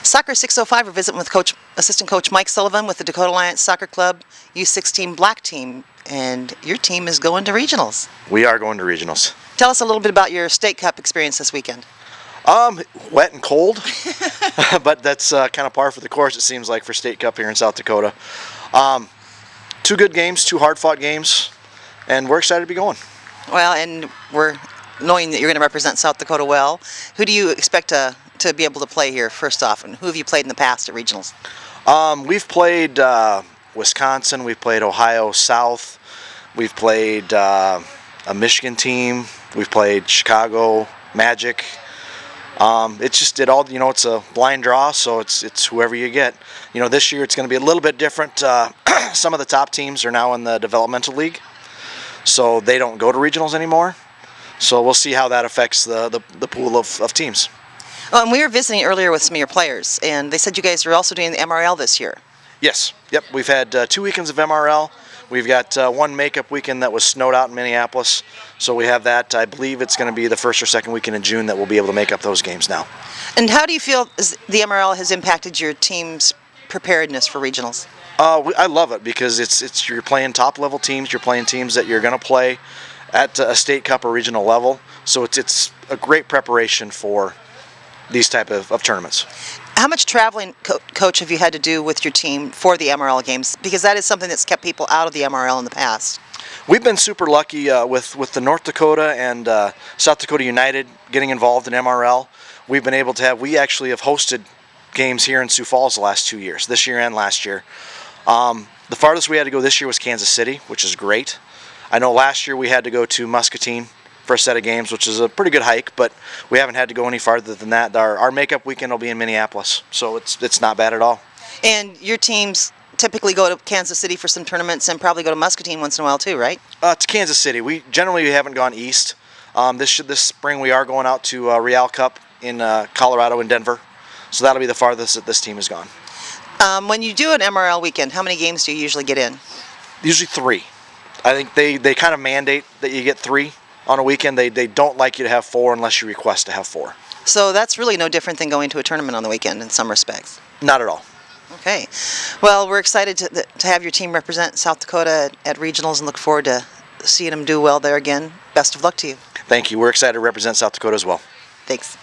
Soccer 605, we're visiting with Assistant Coach Mike Sullivan with the Dakota Alliance Soccer Club U16 Black Team, and your team is going to regionals. We are going to regionals. Tell us a little bit about your State Cup experience this weekend. Wet and cold, but that's kind of par for the course, it seems like, for State Cup here in South Dakota. Two good games, two hard-fought games, and we're excited to be going. Well, and we're knowing that you're going to represent South Dakota well. Who do you expect to be able to play here, first off, and who have you played in the past at regionals? We've played Wisconsin, we've played Ohio South, we've played a Michigan team, we've played Chicago Magic. It's a blind draw, so it's whoever you get. This year it's going to be a little bit different. Some of the top teams are now in the developmental league, so they don't go to regionals anymore. So we'll see how that affects the pool of teams. And we were visiting earlier with some of your players, and they said you guys are also doing the MRL this year. Yes. Yep. We've had 2 weekends of MRL. We've got one makeup weekend that was snowed out in Minneapolis, so we have that. I believe it's going to be the first or second weekend in June that we'll be able to make up those games now. And how do you feel the MRL has impacted your team's preparedness for regionals? I love it because you're playing top-level teams. You're playing teams that you're going to play at a state cup or regional level, so it's a great preparation for these type of tournaments. How much traveling, Coach, have you had to do with your team for the MRL games? Because that is something that's kept people out of the MRL in the past. We've been super lucky with the North Dakota and South Dakota United getting involved in MRL. We actually have hosted games here in Sioux Falls the last 2 years, this year and last year. The farthest we had to go this year was Kansas City, which is great. I know last year we had to go to Muscatine for a set of games, which is a pretty good hike, but we haven't had to go any farther than that. Our makeup weekend will be in Minneapolis, so it's not bad at all. And your teams typically go to Kansas City for some tournaments and probably go to Muscatine once in a while too, right? To Kansas City. We generally haven't gone east. This spring we are going out to Real Cup in Colorado and Denver, so that'll be the farthest that this team has gone. When you do an MRL weekend, how many games do you usually get in? Usually 3. I think they kind of mandate that you get 3 on a weekend. They don't like you to have 4 unless you request to have 4. So that's really no different than going to a tournament on the weekend in some respects. Not at all. Okay. Well, we're excited to have your team represent South Dakota at regionals and look forward to seeing them do well there again. Best of luck to you. Thank you. We're excited to represent South Dakota as well. Thanks.